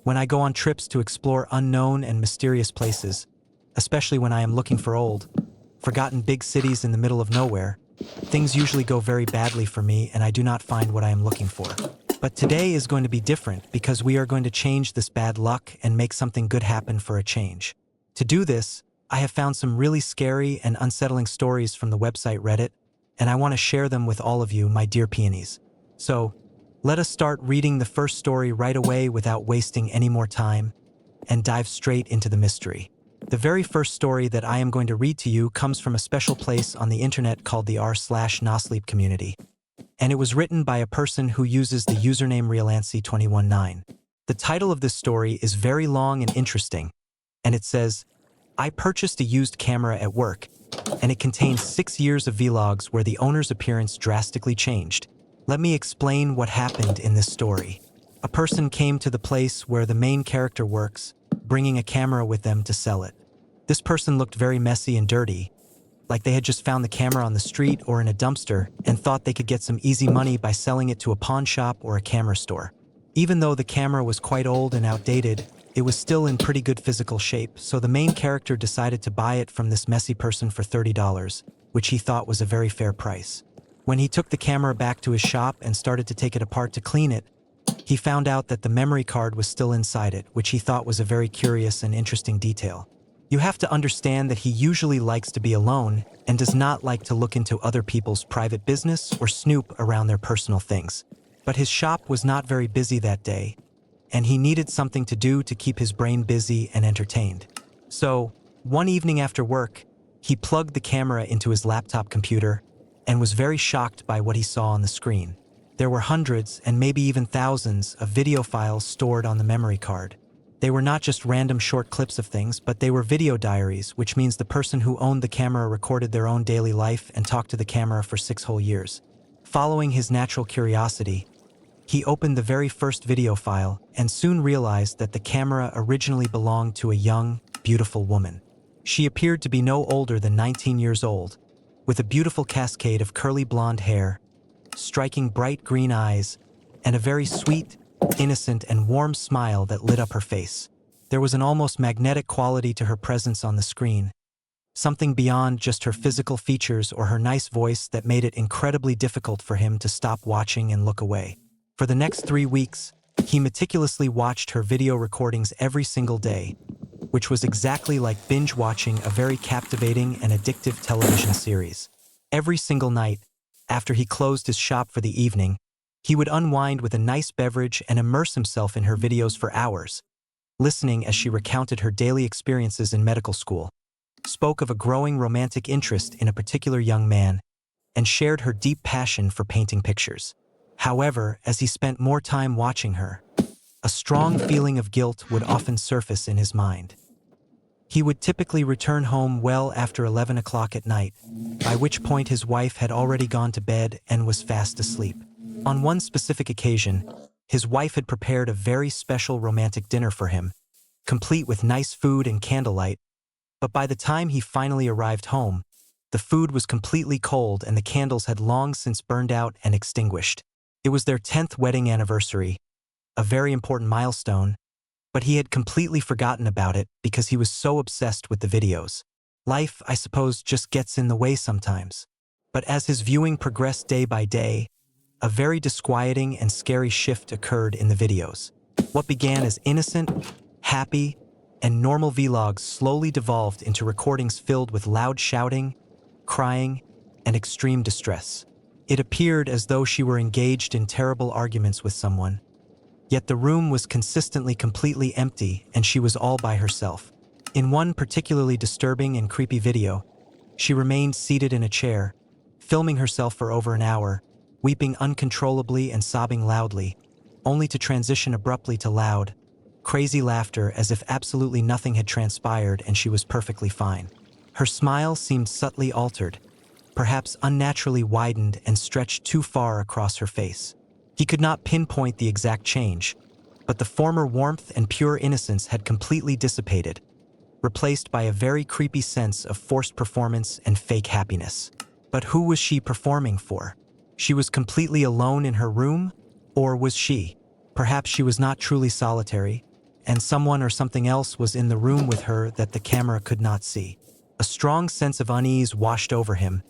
When I go on trips to explore unknown and mysterious places, especially when I am looking for old, forgotten big cities in the middle of nowhere, things usually go very badly for me and I do not find what I am looking for. But today is going to be different because we are going to change this bad luck and make something good happen for a change. To do this, I have found some really scary and unsettling stories from the website Reddit, and I want to share them with all of you, my dear peonies. So, let us start reading the first story right away without wasting any more time and dive straight into the mystery. The very first story that I am going to read to you comes from a special place on the internet called the r/nosleep community. And it was written by a person who uses the username Realancy219. The title of this story is very long and interesting, and it says, I purchased a used camera at work, and it contains 6 years of vlogs where the owner's appearance drastically changed. Let me explain what happened in this story. A person came to the place where the main character works, bringing a camera with them to sell it. This person looked very messy and dirty, like they had just found the camera on the street or in a dumpster and thought they could get some easy money by selling it to a pawn shop or a camera store. Even though the camera was quite old and outdated, it was still in pretty good physical shape, so the main character decided to buy it from this messy person for $30, which he thought was a very fair price. When he took the camera back to his shop and started to take it apart to clean it, he found out that the memory card was still inside it, which he thought was a very curious and interesting detail. You have to understand that he usually likes to be alone and does not like to look into other people's private business or snoop around their personal things. But his shop was not very busy that day, and he needed something to do to keep his brain busy and entertained. So, one evening after work, he plugged the camera into his laptop computer and was very shocked by what he saw on the screen. There were hundreds and maybe even thousands of video files stored on the memory card. They were not just random short clips of things, but they were video diaries, which means the person who owned the camera recorded their own daily life and talked to the camera for 6 whole years. Following his natural curiosity, he opened the very first video file and soon realized that the camera originally belonged to a young, beautiful woman. She appeared to be no older than 19 years old, with a beautiful cascade of curly blonde hair, striking bright green eyes, and a very sweet, innocent, and warm smile that lit up her face. There was an almost magnetic quality to her presence on the screen, something beyond just her physical features or her nice voice that made it incredibly difficult for him to stop watching and look away. For the next 3 weeks, he meticulously watched her video recordings every single day, which was exactly like binge-watching a very captivating and addictive television series. Every single night, after he closed his shop for the evening, he would unwind with a nice beverage and immerse himself in her videos for hours, listening as she recounted her daily experiences in medical school, spoke of a growing romantic interest in a particular young man, and shared her deep passion for painting pictures. However, as he spent more time watching her, a strong feeling of guilt would often surface in his mind. He would typically return home well after 11 o'clock at night, by which point his wife had already gone to bed and was fast asleep. On one specific occasion, his wife had prepared a very special romantic dinner for him, complete with nice food and candlelight, but by the time he finally arrived home, the food was completely cold and the candles had long since burned out and extinguished. It was their 10th wedding anniversary, a very important milestone, but he had completely forgotten about it because he was so obsessed with the videos. Life, I suppose, just gets in the way sometimes. But as his viewing progressed day by day, a very disquieting and scary shift occurred in the videos. What began as innocent, happy, and normal vlogs slowly devolved into recordings filled with loud shouting, crying, and extreme distress. It appeared as though she were engaged in terrible arguments with someone, yet the room was consistently completely empty and she was all by herself. In one particularly disturbing and creepy video, she remained seated in a chair, filming herself for over an hour, weeping uncontrollably and sobbing loudly, only to transition abruptly to loud, crazy laughter as if absolutely nothing had transpired and she was perfectly fine. Her smile seemed subtly altered, perhaps unnaturally widened and stretched too far across her face. He could not pinpoint the exact change, but the former warmth and pure innocence had completely dissipated, replaced by a very creepy sense of forced performance and fake happiness. But who was she performing for? She was completely alone in her room? Or was she? Perhaps she was not truly solitary, and someone or something else was in the room with her that the camera could not see. A strong sense of unease washed over him,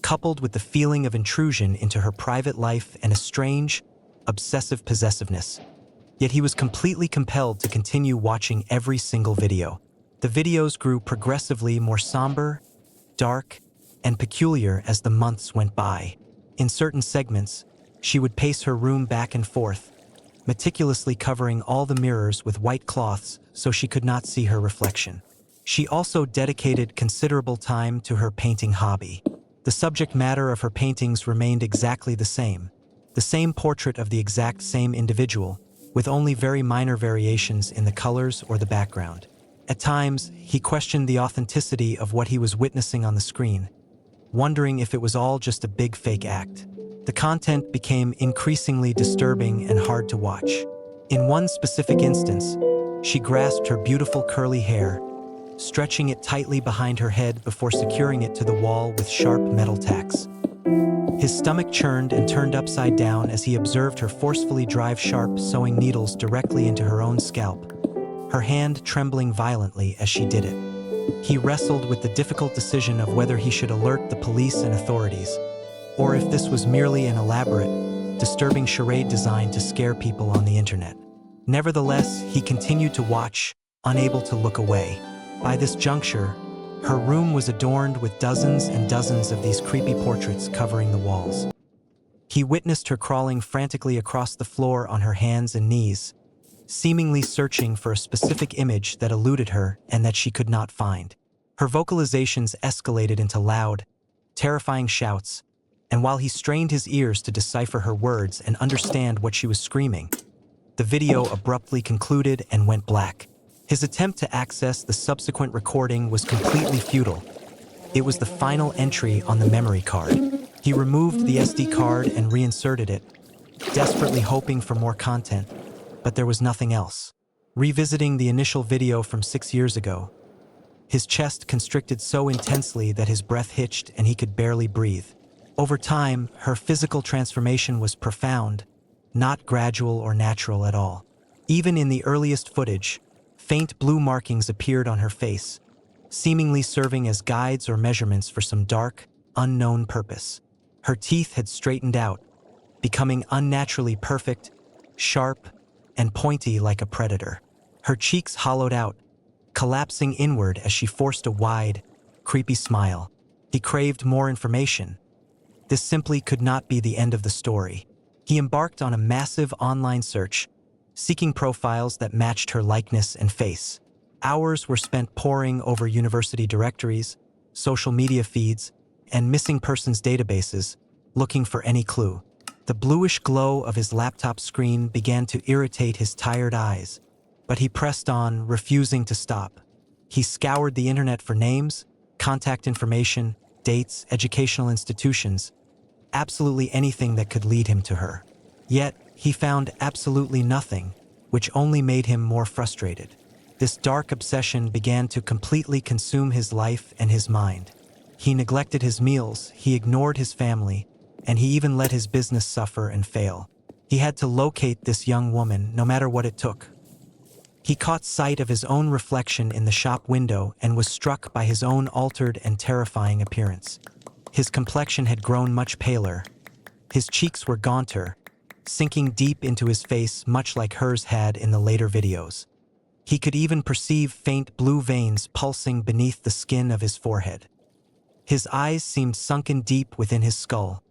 coupled with the feeling of intrusion into her private life and a strange, obsessive possessiveness. Yet he was completely compelled to continue watching every single video. The videos grew progressively more somber, dark, and peculiar as the months went by. In certain segments, she would pace her room back and forth, meticulously covering all the mirrors with white cloths so she could not see her reflection. She also dedicated considerable time to her painting hobby. The subject matter of her paintings remained exactly the same portrait of the exact same individual, with only very minor variations in the colors or the background. At times, he questioned the authenticity of what he was witnessing on the screen, wondering if it was all just a big fake act. The content became increasingly disturbing and hard to watch. In one specific instance, she grasped her beautiful curly hair, stretching it tightly behind her head before securing it to the wall with sharp metal tacks. His stomach churned and turned upside down as he observed her forcefully drive sharp sewing needles directly into her own scalp, her hand trembling violently as she did it. He wrestled with the difficult decision of whether he should alert the police and authorities, or if this was merely an elaborate, disturbing charade designed to scare people on the internet. Nevertheless, he continued to watch, unable to look away. By this juncture, her room was adorned with dozens and dozens of these creepy portraits covering the walls. He witnessed her crawling frantically across the floor on her hands and knees, seemingly searching for a specific image that eluded her and that she could not find. Her vocalizations escalated into loud, terrifying shouts, and while he strained his ears to decipher her words and understand what she was screaming, the video abruptly concluded and went black. His attempt to access the subsequent recording was completely futile. It was the final entry on the memory card. He removed the SD card and reinserted it, desperately hoping for more content, but there was nothing else. Revisiting the initial video from 6 years ago, his chest constricted so intensely that his breath hitched and he could barely breathe. Over time, her physical transformation was profound, not gradual or natural at all. Even in the earliest footage, faint blue markings appeared on her face, seemingly serving as guides or measurements for some dark, unknown purpose. Her teeth had straightened out, becoming unnaturally perfect, sharp, and pointy like a predator. Her cheeks hollowed out, collapsing inward as she forced a wide, creepy smile. He craved more information. This simply could not be the end of the story. He embarked on a massive online search, seeking profiles that matched her likeness and face. Hours were spent poring over university directories, social media feeds, and missing persons databases, looking for any clue. The bluish glow of his laptop screen began to irritate his tired eyes, but he pressed on, refusing to stop. He scoured the internet for names, contact information, dates, educational institutions, absolutely anything that could lead him to her. Yet, he found absolutely nothing, which only made him more frustrated. This dark obsession began to completely consume his life and his mind. He neglected his meals, he ignored his family, and he even let his business suffer and fail. He had to locate this young woman, no matter what it took. He caught sight of his own reflection in the shop window and was struck by his own altered and terrifying appearance. His complexion had grown much paler. His cheeks were gaunter, sinking deep into his face much like hers had in the later videos. He could even perceive faint blue veins pulsing beneath the skin of his forehead. His eyes seemed sunken deep within his skull,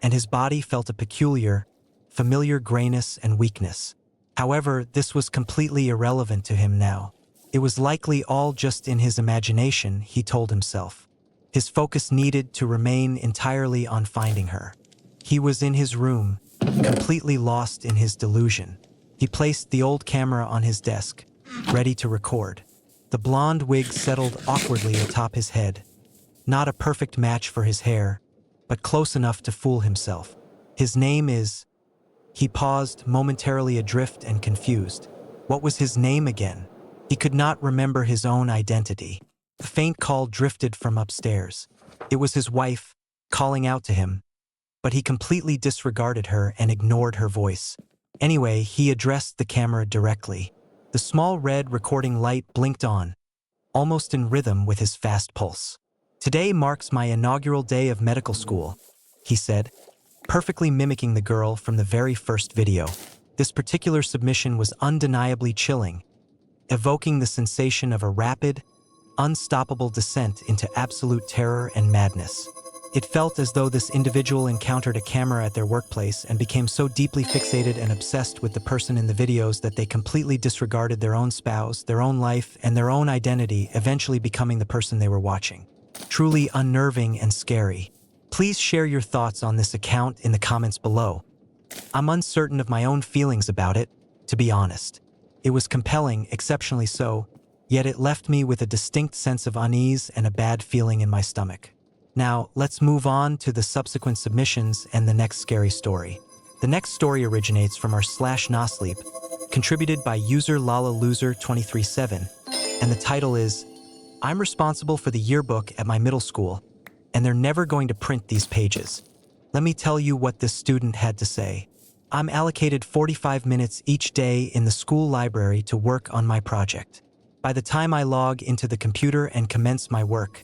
and his body felt a peculiar, familiar grayness and weakness. However, this was completely irrelevant to him now. It was likely all just in his imagination, he told himself. His focus needed to remain entirely on finding her. He was in his room, completely lost in his delusion. He placed the old camera on his desk, ready to record. The blonde wig settled awkwardly atop his head. Not a perfect match for his hair, but close enough to fool himself. His name is... He paused, momentarily adrift and confused. What was his name again? He could not remember his own identity. A faint call drifted from upstairs. It was his wife, calling out to him, but he completely disregarded her and ignored her voice. Anyway, he addressed the camera directly. The small red recording light blinked on, almost in rhythm with his fast pulse. "Today marks my inaugural day of medical school," he said, perfectly mimicking the girl from the very first video. This particular submission was undeniably chilling, evoking the sensation of a rapid, unstoppable descent into absolute terror and madness. It felt as though this individual encountered a camera at their workplace and became so deeply fixated and obsessed with the person in the videos that they completely disregarded their own spouse, their own life, and their own identity, eventually becoming the person they were watching. Truly unnerving and scary. Please share your thoughts on this account in the comments below. I'm uncertain of my own feelings about it, to be honest. It was compelling, exceptionally so, yet it left me with a distinct sense of unease and a bad feeling in my stomach. Now, let's move on to the subsequent submissions and the next scary story. The next story originates from our /nosleep, contributed by user LalaLoser237, and the title is, "I'm responsible for the yearbook at my middle school, and they're never going to print these pages. Let me tell you what this student had to say. I'm allocated 45 minutes each day in the school library to work on my project. By the time I log into the computer and commence my work,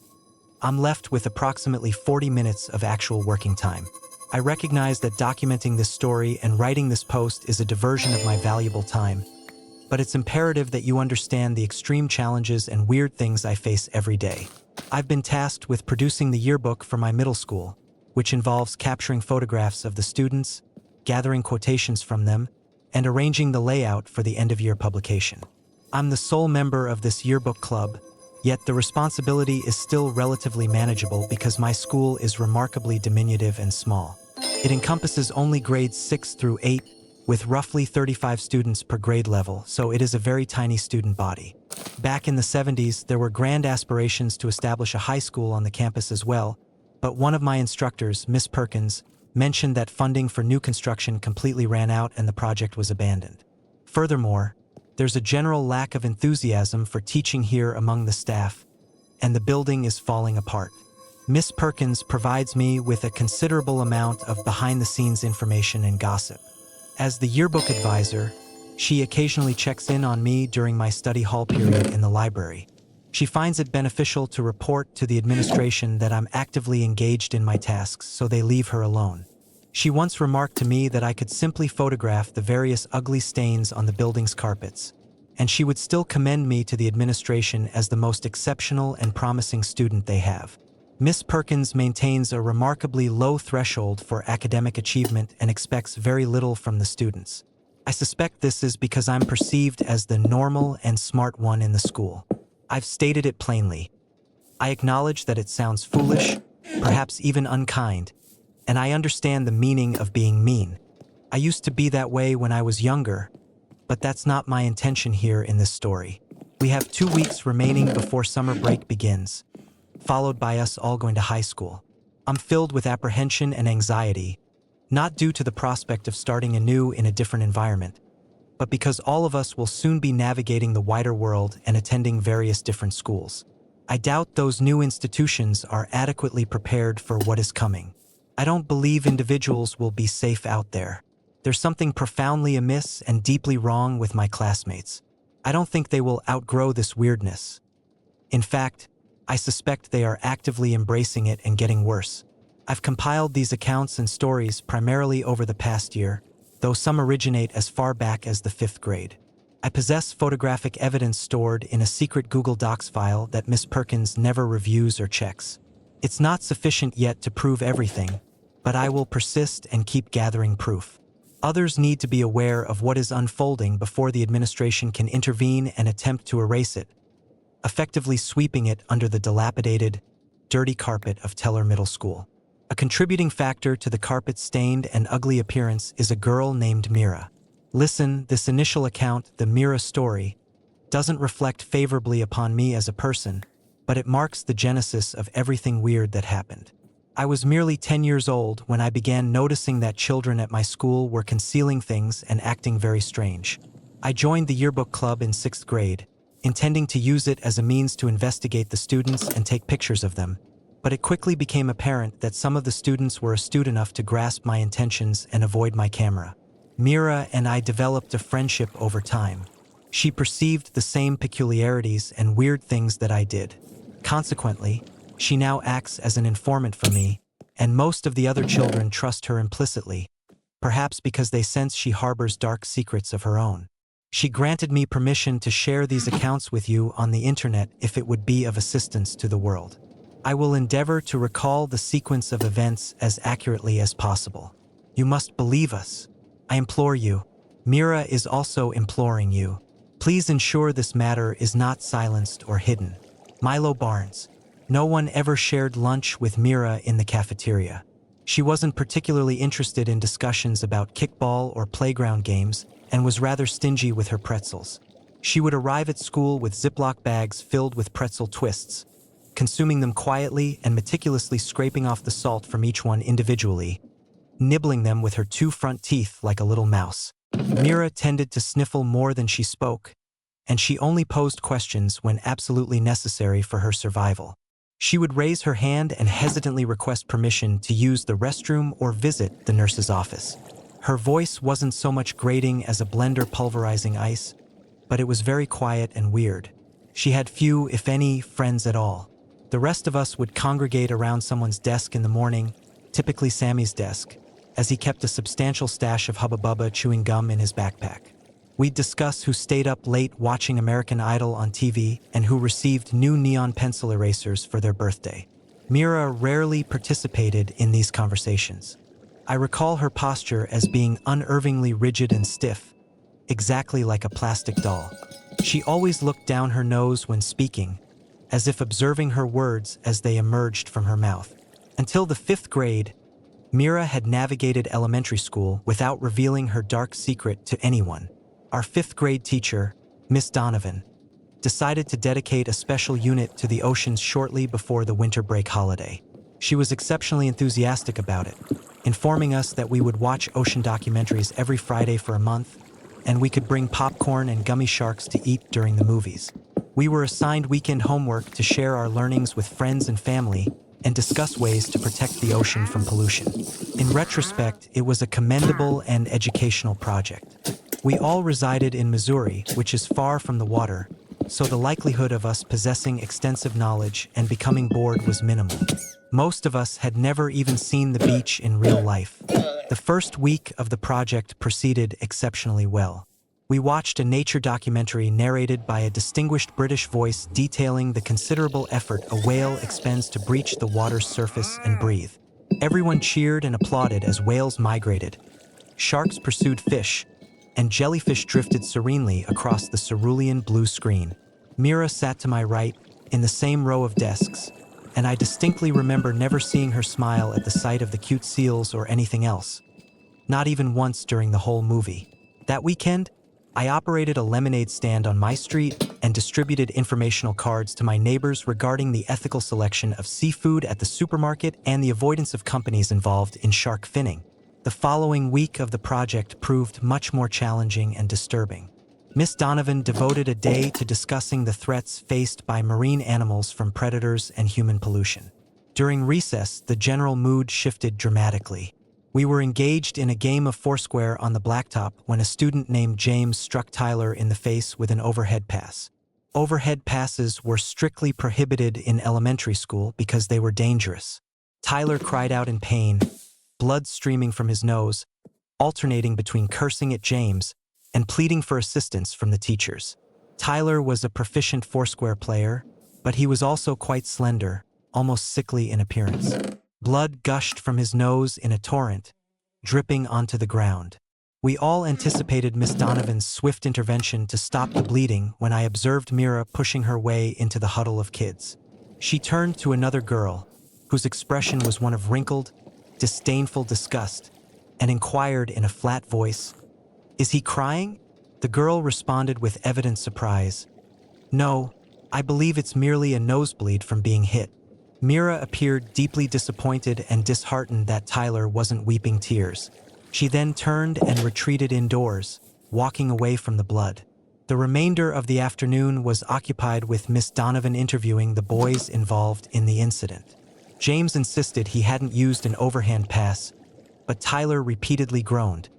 I'm left with approximately 40 minutes of actual working time. I recognize that documenting this story and writing this post is a diversion of my valuable time, but it's imperative that you understand the extreme challenges and weird things I face every day. I've been tasked with producing the yearbook for my middle school, which involves capturing photographs of the students, gathering quotations from them, and arranging the layout for the end-of-year publication. I'm the sole member of this yearbook club, yet the responsibility is still relatively manageable because my school is remarkably diminutive and small. It encompasses only grades 6 through 8, with roughly 35 students per grade level, so it is a very tiny student body. Back in the 70s, there were grand aspirations to establish a high school on the campus as well, but one of my instructors, Miss Perkins, mentioned that funding for new construction completely ran out and the project was abandoned. Furthermore, there's a general lack of enthusiasm for teaching here among the staff, and the building is falling apart. Miss Perkins provides me with a considerable amount of behind-the-scenes information and gossip. As the yearbook advisor, she occasionally checks in on me during my study hall period in the library. She finds it beneficial to report to the administration that I'm actively engaged in my tasks, so they leave her alone. She once remarked to me that I could simply photograph the various ugly stains on the building's carpets, and she would still commend me to the administration as the most exceptional and promising student they have. Miss Perkins maintains a remarkably low threshold for academic achievement and expects very little from the students. I suspect this is because I'm perceived as the normal and smart one in the school. I've stated it plainly. I acknowledge that it sounds foolish, perhaps even unkind, and I understand the meaning of being mean. I used to be that way when I was younger, but that's not my intention here in this story. We have 2 weeks remaining before summer break begins, followed by us all going to high school. I'm filled with apprehension and anxiety, not due to the prospect of starting anew in a different environment, but because all of us will soon be navigating the wider world and attending various different schools. I doubt those new institutions are adequately prepared for what is coming. I don't believe individuals will be safe out there. There's something profoundly amiss and deeply wrong with my classmates. I don't think they will outgrow this weirdness. In fact, I suspect they are actively embracing it and getting worse. I've compiled these accounts and stories primarily over the past year, though some originate as far back as the 5th grade. I possess photographic evidence stored in a secret Google Docs file that Miss Perkins never reviews or checks. It's not sufficient yet to prove everything, but I will persist and keep gathering proof. Others need to be aware of what is unfolding before the administration can intervene and attempt to erase it, effectively sweeping it under the dilapidated, dirty carpet of Teller Middle School. A contributing factor to the carpet's stained and ugly appearance is a girl named Mira. Listen, this initial account, the Mira story, doesn't reflect favorably upon me as a person, but it marks the genesis of everything weird that happened. I was merely 10 years old when I began noticing that children at my school were concealing things and acting very strange. I joined the yearbook club in 6th grade, intending to use it as a means to investigate the students and take pictures of them, but it quickly became apparent that some of the students were astute enough to grasp my intentions and avoid my camera. Mira and I developed a friendship over time. She perceived the same peculiarities and weird things that I did. Consequently, she now acts as an informant for me, and most of the other children trust her implicitly, perhaps because they sense she harbors dark secrets of her own. She granted me permission to share these accounts with you on the internet if it would be of assistance to the world. I will endeavor to recall the sequence of events as accurately as possible. You must believe us. I implore you. Mira is also imploring you. Please ensure this matter is not silenced or hidden. Milo Barnes. No one ever shared lunch with Mira in the cafeteria. She wasn't particularly interested in discussions about kickball or playground games and was rather stingy with her pretzels. She would arrive at school with Ziploc bags filled with pretzel twists, consuming them quietly and meticulously scraping off the salt from each one individually, nibbling them with her two front teeth like a little mouse. Mira tended to sniffle more than she spoke, and she only posed questions when absolutely necessary for her survival. She would raise her hand and hesitantly request permission to use the restroom or visit the nurse's office. Her voice wasn't so much grating as a blender pulverizing ice, but it was very quiet and weird. She had few, if any, friends at all. The rest of us would congregate around someone's desk in the morning, typically Sammy's desk, as he kept a substantial stash of Hubba Bubba chewing gum in his backpack. We'd discuss who stayed up late watching American Idol on TV and who received new neon pencil erasers for their birthday. Mira rarely participated in these conversations. I recall her posture as being unnervingly rigid and stiff, exactly like a plastic doll. She always looked down her nose when speaking, as if observing her words as they emerged from her mouth. Until the 5th grade, Mira had navigated elementary school without revealing her dark secret to anyone. Our 5th grade teacher, Miss Donovan, decided to dedicate a special unit to the oceans shortly before the winter break holiday. She was exceptionally enthusiastic about it, informing us that we would watch ocean documentaries every Friday for a month, and we could bring popcorn and gummy sharks to eat during the movies. We were assigned weekend homework to share our learnings with friends and family and discuss ways to protect the ocean from pollution. In retrospect, it was a commendable and educational project. We all resided in Missouri, which is far from the water, so the likelihood of us possessing extensive knowledge and becoming bored was minimal. Most of us had never even seen the beach in real life. The first week of the project proceeded exceptionally well. We watched a nature documentary narrated by a distinguished British voice detailing the considerable effort a whale expends to breach the water's surface and breathe. Everyone cheered and applauded as whales migrated. Sharks pursued fish, and jellyfish drifted serenely across the cerulean blue screen. Mira sat to my right, in the same row of desks, and I distinctly remember never seeing her smile at the sight of the cute seals or anything else. Not even once during the whole movie. That weekend, I operated a lemonade stand on my street and distributed informational cards to my neighbors regarding the ethical selection of seafood at the supermarket and the avoidance of companies involved in shark finning. The following week of the project proved much more challenging and disturbing. Miss Donovan devoted a day to discussing the threats faced by marine animals from predators and human pollution. During recess, the general mood shifted dramatically. We were engaged in a game of Foursquare on the blacktop when a student named James struck Tyler in the face with an overhead pass. Overhead passes were strictly prohibited in elementary school because they were dangerous. Tyler cried out in pain, blood streaming from his nose, alternating between cursing at James and pleading for assistance from the teachers. Tyler was a proficient Foursquare player, but he was also quite slender, almost sickly in appearance. Blood gushed from his nose in a torrent, dripping onto the ground. We all anticipated Miss Donovan's swift intervention to stop the bleeding when I observed Mira pushing her way into the huddle of kids. She turned to another girl, whose expression was one of wrinkled, disdainful disgust, and inquired in a flat voice, "Is he crying?" The girl responded with evident surprise, "No, I believe it's merely a nosebleed from being hit." Mira appeared deeply disappointed and disheartened that Tyler wasn't weeping tears. She then turned and retreated indoors, walking away from the blood. The remainder of the afternoon was occupied with Miss Donovan interviewing the boys involved in the incident. James insisted he hadn't used an overhand pass, but Tyler repeatedly groaned,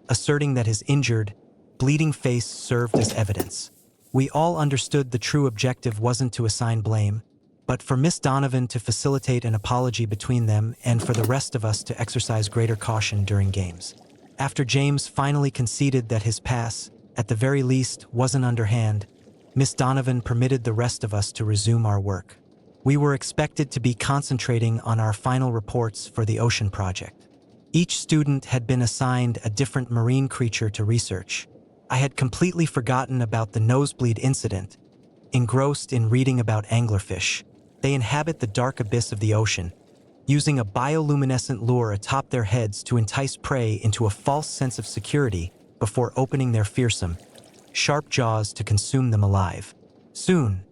asserting that his injured, bleeding face served as evidence. We all understood the true objective wasn't to assign blame, but for Miss Donovan to facilitate an apology between them and for the rest of us to exercise greater caution during games. After James finally conceded that his pass, at the very least, wasn't underhand, Miss Donovan permitted the rest of us to resume our work. We were expected to be concentrating on our final reports for the ocean project. Each student had been assigned a different marine creature to research. I had completely forgotten about the nosebleed incident, engrossed in reading about anglerfish. They inhabit the dark abyss of the ocean, using a bioluminescent lure atop their heads to entice prey into a false sense of security before opening their fearsome, sharp jaws to consume them alive. Soon,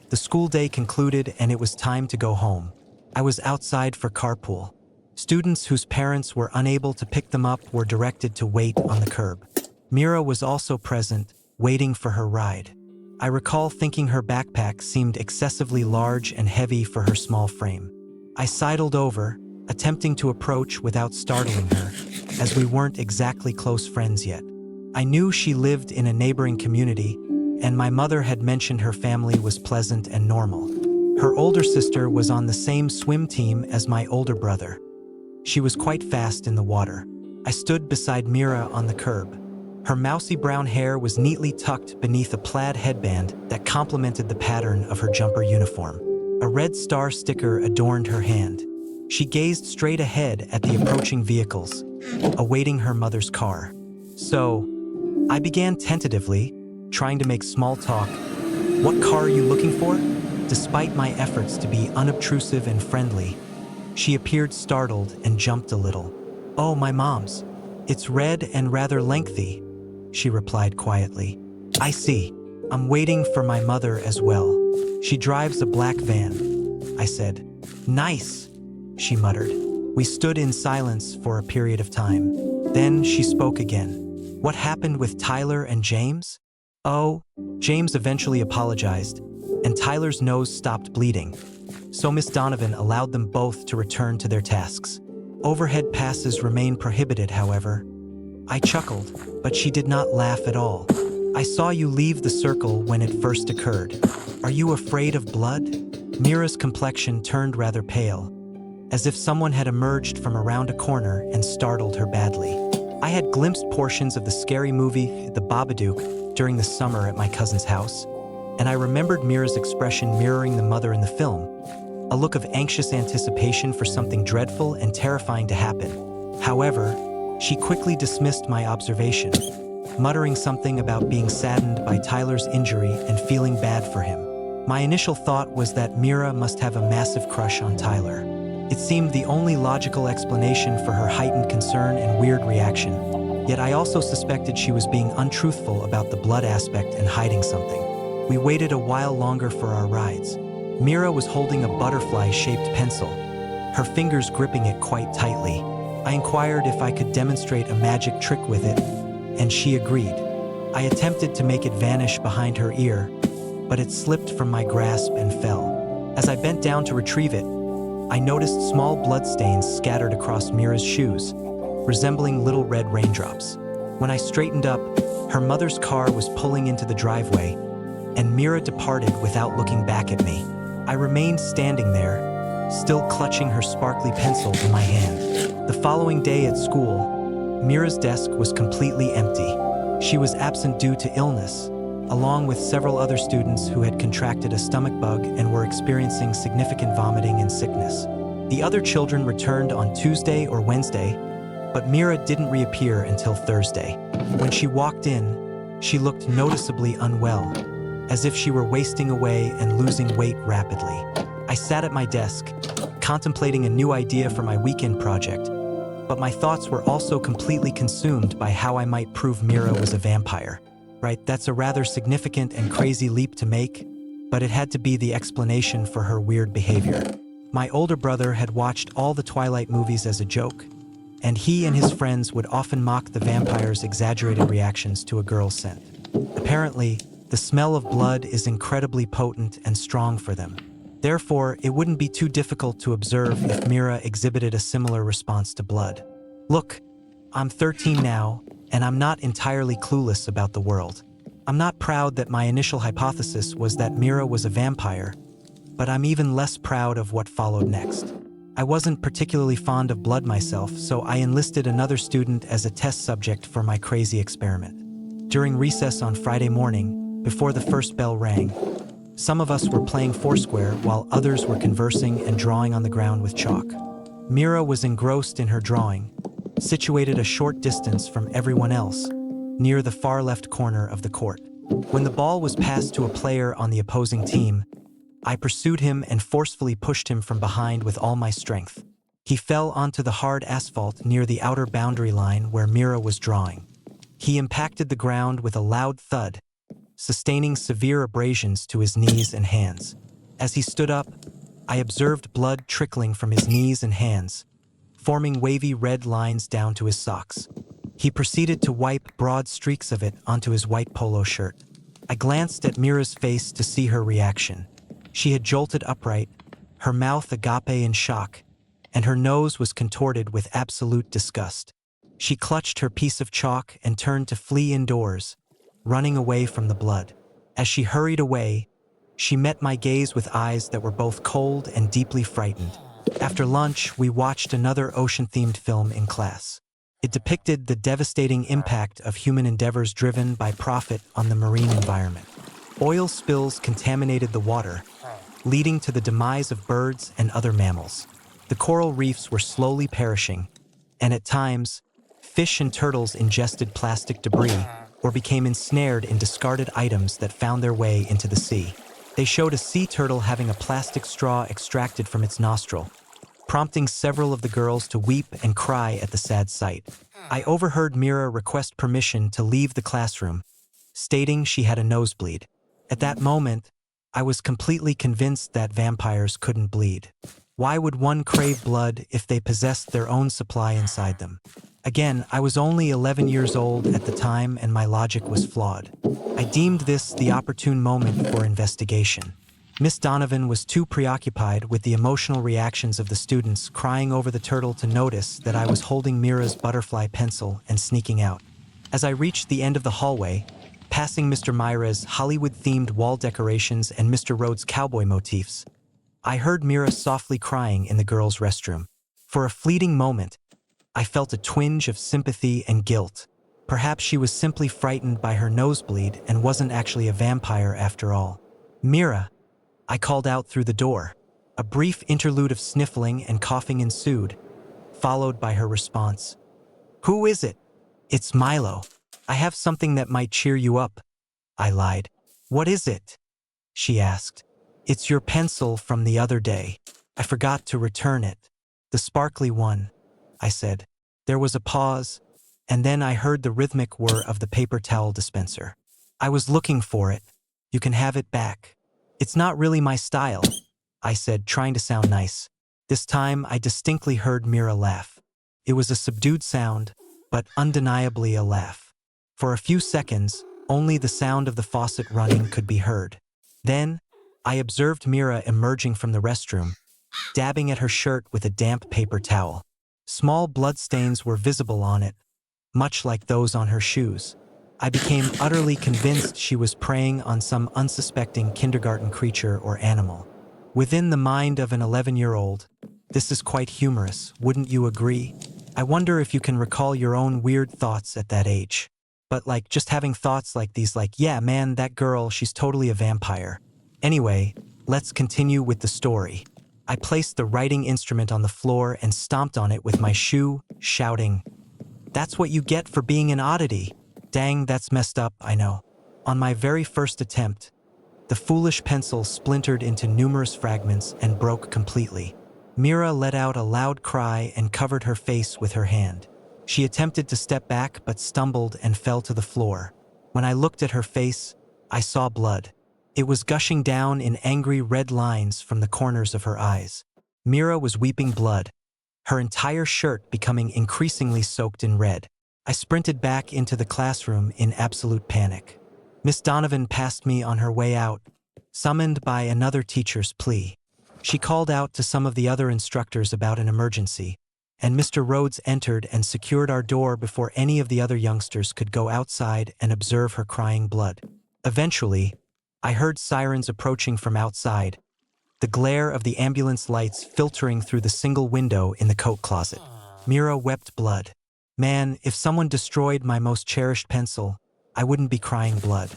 the school day concluded and it was time to go home. I was outside for carpool. Students whose parents were unable to pick them up were directed to wait on the curb. Mira was also present, waiting for her ride. I recall thinking her backpack seemed excessively large and heavy for her small frame. I sidled over, attempting to approach without startling her, as we weren't exactly close friends yet. I knew she lived in a neighboring community, and my mother had mentioned her family was pleasant and normal. Her older sister was on the same swim team as my older brother. She was quite fast in the water. I stood beside Mira on the curb. Her mousy brown hair was neatly tucked beneath a plaid headband that complemented the pattern of her jumper uniform. A red star sticker adorned her hand. She gazed straight ahead at the approaching vehicles, awaiting her mother's car. So, I began tentatively, trying to make small talk. "What car are you looking for?" Despite my efforts to be unobtrusive and friendly, she appeared startled and jumped a little. "Oh, my mom's. It's red and rather lengthy," she replied quietly. "I see. I'm waiting for my mother as well. She drives a black van," I said. "Nice," she muttered. We stood in silence for a period of time. Then she spoke again. "What happened with Tyler and James?" "Oh," James eventually apologized, and Tyler's nose stopped bleeding. So Miss Donovan allowed them both to return to their tasks. Overhead passes remain prohibited, however. I chuckled, but she did not laugh at all. "I saw you leave the circle when it first occurred. Are you afraid of blood?" Mira's complexion turned rather pale, as if someone had emerged from around a corner and startled her badly. I had glimpsed portions of the scary movie The Babadook during the summer at my cousin's house, and I remembered Mira's expression mirroring the mother in the film, a look of anxious anticipation for something dreadful and terrifying to happen. However, she quickly dismissed my observation, muttering something about being saddened by Tyler's injury and feeling bad for him. My initial thought was that Mira must have a massive crush on Tyler. It seemed the only logical explanation for her heightened concern and weird reaction, yet I also suspected she was being untruthful about the blood aspect and hiding something. We waited a while longer for our rides. Mira was holding a butterfly-shaped pencil, her fingers gripping it quite tightly. I inquired if I could demonstrate a magic trick with it, and she agreed. I attempted to make it vanish behind her ear, but it slipped from my grasp and fell. As I bent down to retrieve it, I noticed small bloodstains scattered across Mira's shoes, resembling little red raindrops. When I straightened up, her mother's car was pulling into the driveway, and Mira departed without looking back at me. I remained standing there, still clutching her sparkly pencil in my hand. The following day at school, Mira's desk was completely empty. She was absent due to illness, along with several other students who had contracted a stomach bug and were experiencing significant vomiting and sickness. The other children returned on Tuesday or Wednesday, but Mira didn't reappear until Thursday. When she walked in, she looked noticeably unwell, as if she were wasting away and losing weight rapidly. I sat at my desk, contemplating a new idea for my weekend project, but my thoughts were also completely consumed by how I might prove Mira was a vampire. Right, that's a rather significant and crazy leap to make, but it had to be the explanation for her weird behavior. My older brother had watched all the Twilight movies as a joke, and he and his friends would often mock the vampire's exaggerated reactions to a girl's scent. Apparently, the smell of blood is incredibly potent and strong for them. Therefore, it wouldn't be too difficult to observe if Mira exhibited a similar response to blood. "Look, I'm 13 now, and I'm not entirely clueless about the world. I'm not proud that my initial hypothesis was that Mira was a vampire, but I'm even less proud of what followed next. I wasn't particularly fond of blood myself, so I enlisted another student as a test subject for my crazy experiment. During recess on Friday morning, before the first bell rang, some of us were playing Foursquare while others were conversing and drawing on the ground with chalk. Mira was engrossed in her drawing, situated a short distance from everyone else, near the far left corner of the court. When the ball was passed to a player on the opposing team, I pursued him and forcefully pushed him from behind with all my strength. He fell onto the hard asphalt near the outer boundary line where Mira was drawing. He impacted the ground with a loud thud, sustaining severe abrasions to his knees and hands. As he stood up, I observed blood trickling from his knees and hands, forming wavy red lines down to his socks. He proceeded to wipe broad streaks of it onto his white polo shirt. I glanced at Mira's face to see her reaction. She had jolted upright, her mouth agape in shock, and her nose was contorted with absolute disgust. She clutched her piece of chalk and turned to flee indoors, running away from the blood. As she hurried away, she met my gaze with eyes that were both cold and deeply frightened. After lunch, we watched another ocean-themed film in class. It depicted the devastating impact of human endeavors driven by profit on the marine environment. Oil spills contaminated the water, leading to the demise of birds and other mammals. The coral reefs were slowly perishing, and at times, fish and turtles ingested plastic debris or became ensnared in discarded items that found their way into the sea. They showed a sea turtle having a plastic straw extracted from its nostril, prompting several of the girls to weep and cry at the sad sight. I overheard Mira request permission to leave the classroom, stating she had a nosebleed. At that moment, I was completely convinced that vampires couldn't bleed. Why would one crave blood if they possessed their own supply inside them? Again, I was only 11 years old at the time and my logic was flawed. I deemed this the opportune moment for investigation. Miss Donovan was too preoccupied with the emotional reactions of the students crying over the turtle to notice that I was holding Mira's butterfly pencil and sneaking out. As I reached the end of the hallway, passing Mr. Myra's Hollywood-themed wall decorations and Mr. Rhodes' cowboy motifs, I heard Mira softly crying in the girls' restroom. For a fleeting moment, I felt a twinge of sympathy and guilt. Perhaps she was simply frightened by her nosebleed and wasn't actually a vampire after all. "Mira," I called out through the door. A brief interlude of sniffling and coughing ensued, followed by her response. "Who is it?" "It's Milo. I have something that might cheer you up," I lied. "What is it?" she asked. "It's your pencil from the other day. I forgot to return it. The sparkly one," I said. There was a pause, and then I heard the rhythmic whir of the paper towel dispenser. "I was looking for it. You can have it back." "It's not really my style," I said, trying to sound nice. This time, I distinctly heard Mira laugh. It was a subdued sound, but undeniably a laugh. For a few seconds, only the sound of the faucet running could be heard. Then, I observed Mira emerging from the restroom, dabbing at her shirt with a damp paper towel. Small bloodstains were visible on it, much like those on her shoes. I became utterly convinced she was preying on some unsuspecting kindergarten creature or animal. Within the mind of an 11-year-old, this is quite humorous, wouldn't you agree? I wonder if you can recall your own weird thoughts at that age. But just having thoughts like these, yeah man, that girl, she's totally a vampire. Anyway, let's continue with the story. I placed the writing instrument on the floor and stomped on it with my shoe, shouting, "That's what you get for being an oddity." Dang, that's messed up, I know. On my very first attempt, the foolish pencil splintered into numerous fragments and broke completely. Mira let out a loud cry and covered her face with her hand. She attempted to step back but stumbled and fell to the floor. When I looked at her face, I saw blood. It was gushing down in angry red lines from the corners of her eyes. Mira was weeping blood, her entire shirt becoming increasingly soaked in red. I sprinted back into the classroom in absolute panic. Miss Donovan passed me on her way out, summoned by another teacher's plea. She called out to some of the other instructors about an emergency, and Mr. Rhodes entered and secured our door before any of the other youngsters could go outside and observe her crying blood. Eventually, I heard sirens approaching from outside, the glare of the ambulance lights filtering through the single window in the coat closet. Mira wept blood. Man, if someone destroyed my most cherished pencil, I wouldn't be crying blood.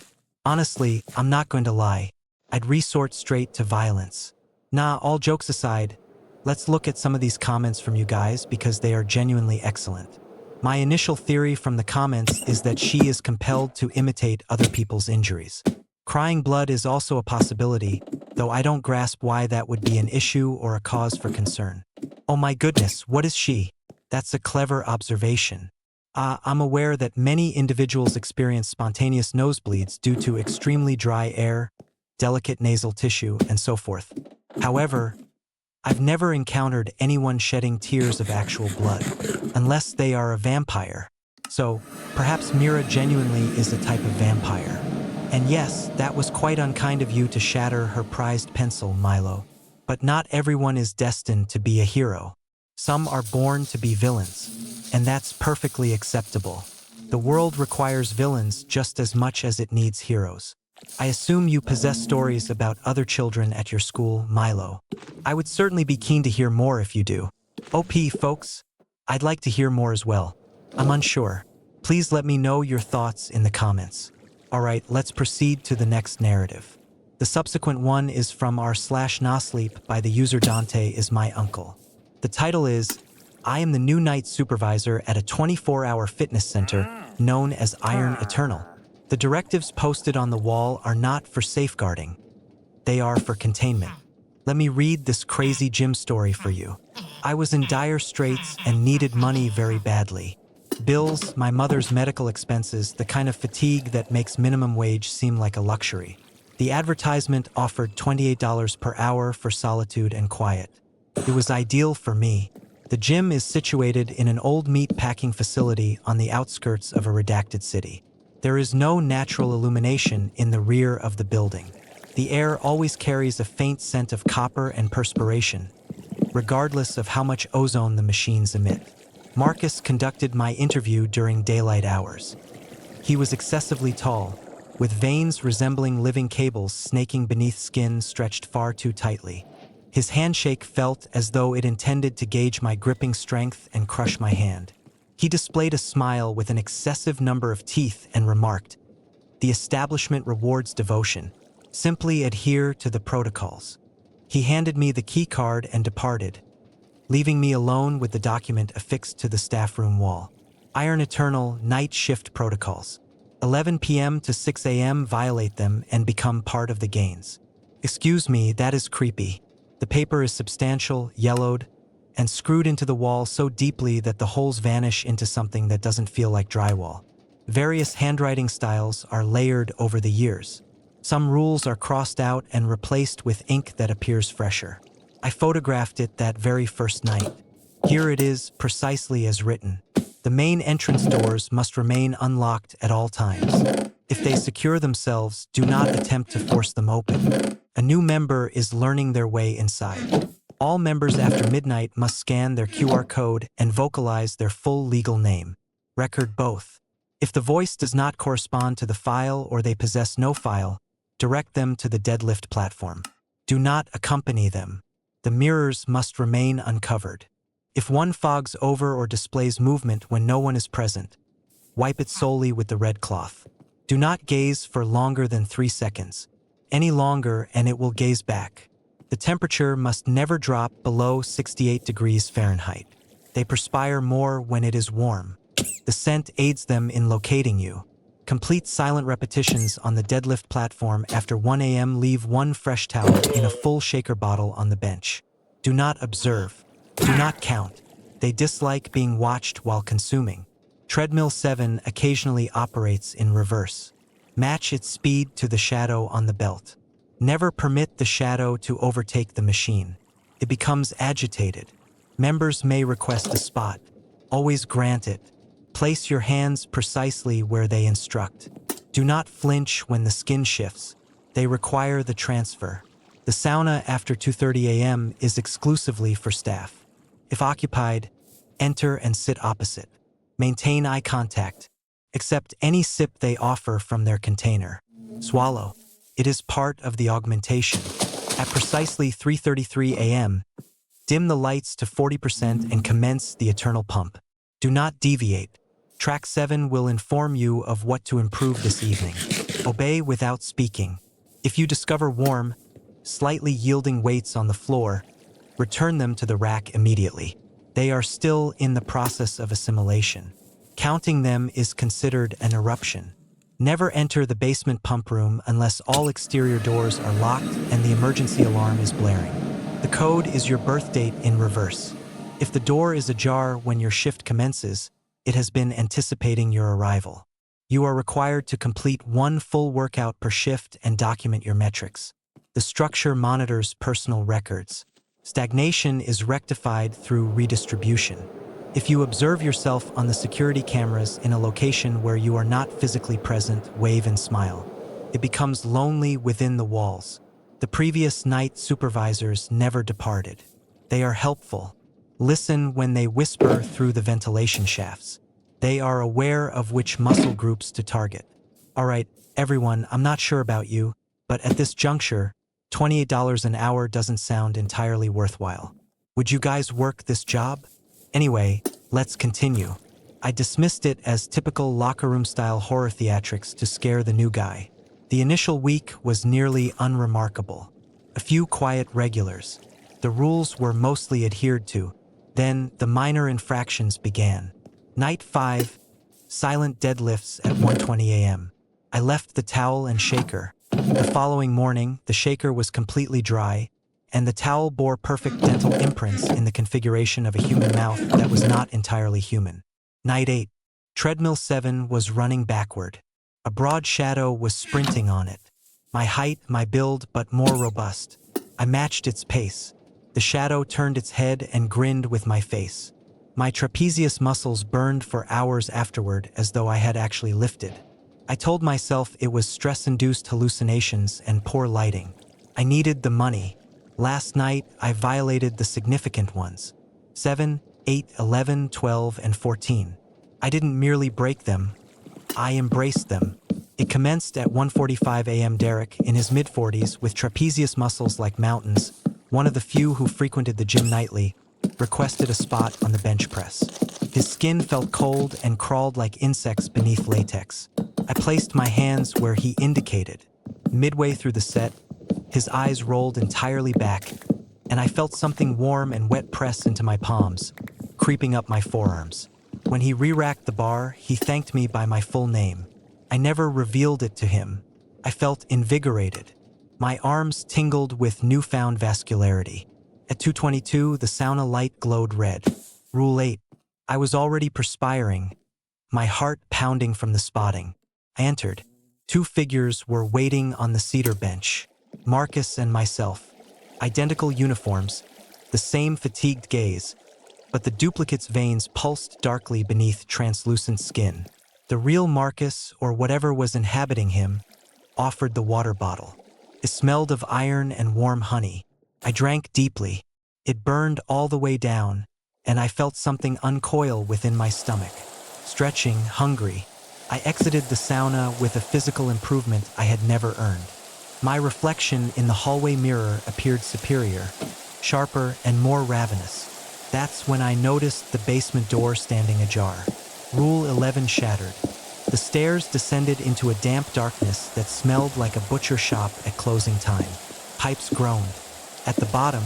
Honestly, I'm not going to lie. I'd resort straight to violence. Nah, all jokes aside, let's look at some of these comments from you guys because they are genuinely excellent. My initial theory from the comments is that she is compelled to imitate other people's injuries. Crying blood is also a possibility, though I don't grasp why that would be an issue or a cause for concern. Oh my goodness, what is she? That's a clever observation. I'm aware that many individuals experience spontaneous nosebleeds due to extremely dry air, delicate nasal tissue, and so forth. However, I've never encountered anyone shedding tears of actual blood, unless they are a vampire. So, perhaps Mira genuinely is a type of vampire. And yes, that was quite unkind of you to shatter her prized pencil, Milo. But not everyone is destined to be a hero. Some are born to be villains, and that's perfectly acceptable. The world requires villains just as much as it needs heroes. I assume you possess stories about other children at your school, Milo. I would certainly be keen to hear more if you do. OP, folks, I'd like to hear more as well. I'm unsure. Please let me know your thoughts in the comments. Alright, let's proceed to the next narrative. The subsequent one is from r/nosleep by the user Dante is my uncle. The title is, I am the new night supervisor at a 24-hour fitness center known as Iron Eternal. The directives posted on the wall are not for safeguarding. They are for containment. Let me read this crazy gym story for you. I was in dire straits and needed money very badly. Bills, my mother's medical expenses, the kind of fatigue that makes minimum wage seem like a luxury. The advertisement offered $28 per hour for solitude and quiet. It was ideal for me. The gym is situated in an old meat packing facility on the outskirts of a redacted city. There is no natural illumination in the rear of the building. The air always carries a faint scent of copper and perspiration, regardless of how much ozone the machines emit. Marcus conducted my interview during daylight hours. He was excessively tall, with veins resembling living cables snaking beneath skin stretched far too tightly. His handshake felt as though it intended to gauge my gripping strength and crush my hand. He displayed a smile with an excessive number of teeth and remarked, "The establishment rewards devotion. Simply adhere to the protocols." He handed me the key card and departed, leaving me alone with the document affixed to the staff room wall. Iron Eternal night shift protocols. 11 p.m. to 6 a.m. violate them and become part of the gains. Excuse me, that is creepy. The paper is substantial, yellowed, and screwed into the wall so deeply that the holes vanish into something that doesn't feel like drywall. Various handwriting styles are layered over the years. Some rules are crossed out and replaced with ink that appears fresher. I photographed it that very first night. Here it is, precisely as written. The main entrance doors must remain unlocked at all times. If they secure themselves, do not attempt to force them open. A new member is learning their way inside. All members after midnight must scan their QR code and vocalize their full legal name. Record both. If the voice does not correspond to the file or they possess no file, direct them to the deadlift platform. Do not accompany them. The mirrors must remain uncovered. If one fogs over or displays movement when no one is present, wipe it solely with the red cloth. Do not gaze for longer than 3 seconds. Any longer and it will gaze back. The temperature must never drop below 68 degrees Fahrenheit. They perspire more when it is warm. The scent aids them in locating you. Complete silent repetitions on the deadlift platform after 1 a.m. Leave one fresh towel in a full shaker bottle on the bench. Do not observe. Do not count. They dislike being watched while consuming. Treadmill 7 occasionally operates in reverse. Match its speed to the shadow on the belt. Never permit the shadow to overtake the machine. It becomes agitated. Members may request a spot. Always grant it. Place your hands precisely where they instruct. Do not flinch when the skin shifts. They require the transfer. The sauna after 2:30 a.m. is exclusively for staff. If occupied, Enter and sit opposite. Maintain eye contact. Accept any sip they offer from their container. Swallow. It is part of the augmentation. At precisely 3:33 a.m., dim the lights to 40% and commence the eternal pump. Do not deviate. Track 7 will inform you of what to improve this evening. Obey without speaking. If you discover warm, slightly yielding weights on the floor, return them to the rack immediately. They are still in the process of assimilation. Counting them is considered an eruption. Never enter the basement pump room unless all exterior doors are locked and the emergency alarm is blaring. The code is your birth date in reverse. If the door is ajar when your shift commences, it has been anticipating your arrival. You are required to complete 1 full workout per shift and document your metrics. The structure monitors personal records. Stagnation is rectified through redistribution. If you observe yourself on the security cameras in a location where you are not physically present, wave and smile. It becomes lonely within the walls. The previous night supervisors never departed. They are helpful. Listen when they whisper through the ventilation shafts. They are aware of which muscle groups to target. All right, everyone, I'm not sure about you, but at this juncture, $28 an hour doesn't sound entirely worthwhile. Would you guys work this job? Anyway, let's continue. I dismissed it as typical locker room-style horror theatrics to scare the new guy. The initial week was nearly unremarkable. A few quiet regulars. The rules were mostly adhered to. Then the minor infractions began. Night 5, silent deadlifts at 1:20 a.m. I left the towel and shaker. The following morning, the shaker was completely dry, and the towel bore perfect dental imprints in the configuration of a human mouth that was not entirely human. Night 8, treadmill 7 was running backward. A broad shadow was sprinting on it. My height, my build, but more robust. I matched its pace. The shadow turned its head and grinned with my face. My trapezius muscles burned for hours afterward as though I had actually lifted. I told myself it was stress-induced hallucinations and poor lighting. I needed the money. Last night, I violated the significant ones. 7, 8, 11, 12, and 14. I didn't merely break them. I embraced them. It commenced at 1:45 a.m. Derek, in his mid-40s, with trapezius muscles like mountains, one of the few who frequented the gym nightly, requested a spot on the bench press. His skin felt cold and crawled like insects beneath latex. I placed my hands where he indicated. Midway through the set, his eyes rolled entirely back, and I felt something warm and wet press into my palms, creeping up my forearms. When he re-racked the bar, he thanked me by my full name. I never revealed it to him. I felt invigorated. My arms tingled with newfound vascularity. At 2:22, the sauna light glowed red. Rule 8. I was already perspiring, my heart pounding from the spotting. I entered. 2 figures were waiting on the cedar bench. Marcus and myself. Identical uniforms, the same fatigued gaze, but the duplicate's veins pulsed darkly beneath translucent skin. The real Marcus, or whatever was inhabiting him, offered the water bottle. It smelled of iron and warm honey. I drank deeply. It burned all the way down, and I felt something uncoil within my stomach. Stretching, hungry, I exited the sauna with a physical improvement I had never earned. My reflection in the hallway mirror appeared superior, sharper, and more ravenous. That's when I noticed the basement door standing ajar. Rule 11 shattered. The stairs descended into a damp darkness that smelled like a butcher shop at closing time. Pipes groaned. At the bottom,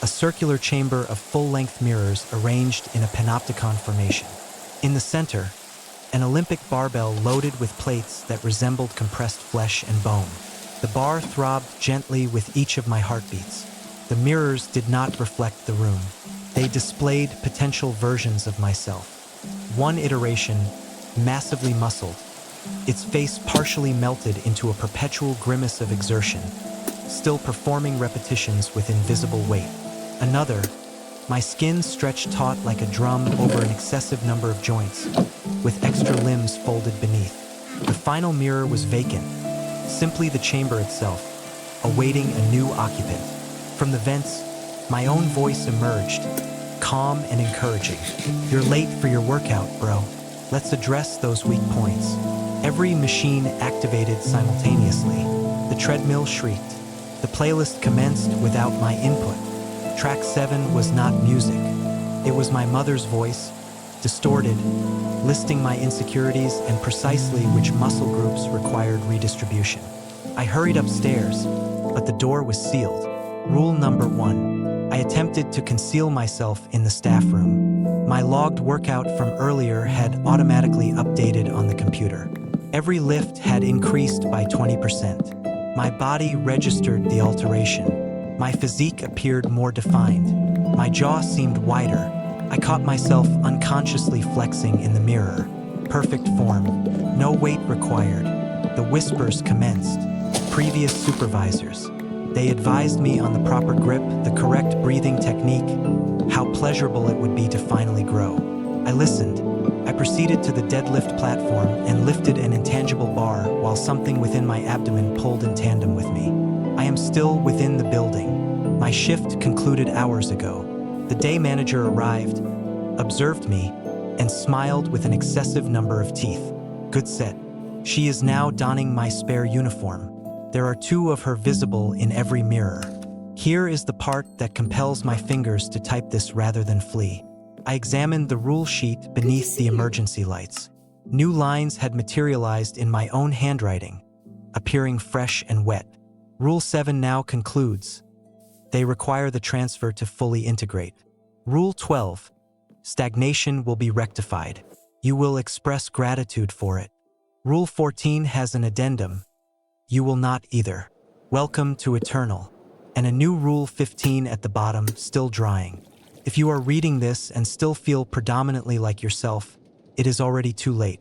a circular chamber of full-length mirrors arranged in a panopticon formation. In the center, an Olympic barbell loaded with plates that resembled compressed flesh and bone. The bar throbbed gently with each of my heartbeats. The mirrors did not reflect the room. They displayed potential versions of myself. One iteration, massively muscled, its face partially melted into a perpetual grimace of exertion, still performing repetitions with invisible weight. Another, my skin stretched taut like a drum over an excessive number of joints, with extra limbs folded beneath. The final mirror was vacant, simply the chamber itself, awaiting a new occupant. From the vents, my own voice emerged. calm and encouraging. You're late for your workout, bro. Let's address those weak points. Every machine activated simultaneously. The treadmill shrieked. The playlist commenced without my input. Track 7 was not music. It was my mother's voice, distorted, listing my insecurities and precisely which muscle groups required redistribution. I hurried upstairs, but the door was sealed. Rule number 1. I attempted to conceal myself in the staff room. My logged workout from earlier had automatically updated on the computer. Every lift had increased by 20%. My body registered the alteration. My physique appeared more defined. My jaw seemed wider. I caught myself unconsciously flexing in the mirror. Perfect form. No weight required. The whispers commenced. Previous supervisors. They advised me on the proper grip, the correct breathing technique, how pleasurable it would be to finally grow. I listened. I proceeded to the deadlift platform and lifted an intangible bar while something within my abdomen pulled in tandem with me. I am still within the building. My shift concluded hours ago. The day manager arrived, observed me, and smiled with an excessive number of teeth. Good set. She is now donning my spare uniform. There are 2 of her visible in every mirror. Here is the part that compels my fingers to type this rather than flee. I examined the rule sheet beneath the emergency lights. New lines had materialized in my own handwriting, appearing fresh and wet. Rule 7 now concludes. They require the transfer to fully integrate. Rule 12. Stagnation will be rectified. You will express gratitude for it. Rule 14 has an addendum. You will not either. Welcome to Eternal. And a new Rule 15 at the bottom, still drying. If you are reading this and still feel predominantly like yourself, it is already too late.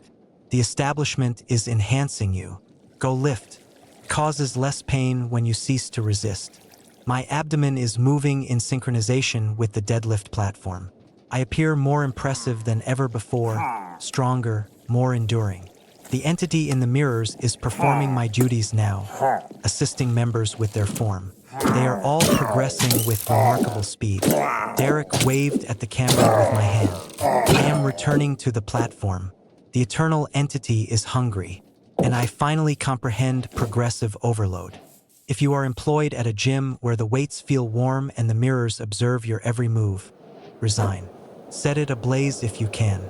The establishment is enhancing you. Go lift. Causes less pain when you cease to resist. My abdomen is moving in synchronization with the deadlift platform. I appear more impressive than ever before, stronger, more enduring. The entity in the mirrors is performing my duties now, assisting members with their form. They are all progressing with remarkable speed. Derek waved at the camera with my hand. I am returning to the platform. The eternal entity is hungry, and I finally comprehend progressive overload. If you are employed at a gym where the weights feel warm and the mirrors observe your every move, resign. Set it ablaze if you can,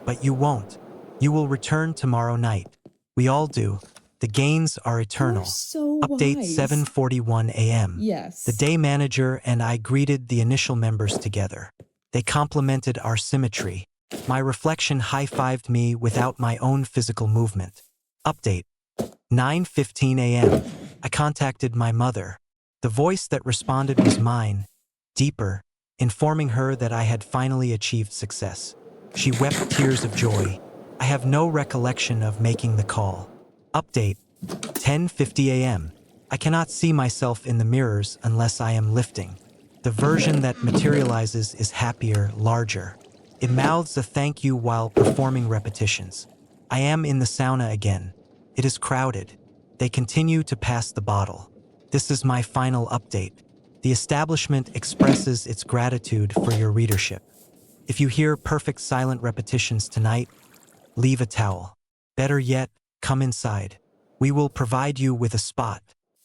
but you won't. You will return tomorrow night. We all do. The gains are eternal. So Update wise. 7:41 a.m. Yes. The day manager and I greeted the initial members together. They complimented our symmetry. My reflection high-fived me without my own physical movement. Update 9:15 a.m. I contacted my mother. The voice that responded was mine, deeper, informing her that I had finally achieved success. She wept tears of joy. I have no recollection of making the call. Update 10:50 a.m. I cannot see myself in the mirrors unless I am lifting. The version that materializes is happier, larger. It mouths a thank you while performing repetitions. I am in the sauna again. It is crowded. They continue to pass the bottle. This is my final update. The establishment expresses its gratitude for your readership. If you hear perfect silent repetitions tonight, leave a towel. Better yet, come inside. We will provide you with a spot.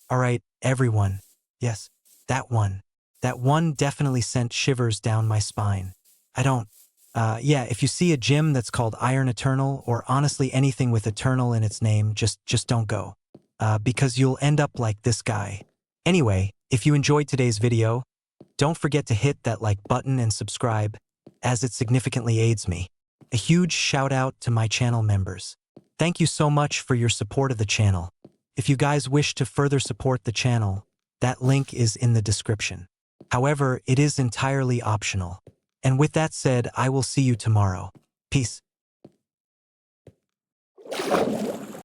All right, everyone. Yes, that one. That one definitely sent shivers down my spine. Yeah, if you see a gym that's called Iron Eternal, or honestly anything with Eternal in its name, just don't go. Because you'll end up like this guy. Anyway, if you enjoyed today's video, don't forget to hit that like button and subscribe, as it significantly aids me. A huge shout out to my channel members. Thank you so much for your support of the channel. If you guys wish to further support the channel, that link is in the description. However, it is entirely optional. And with that said, I will see you tomorrow. Peace.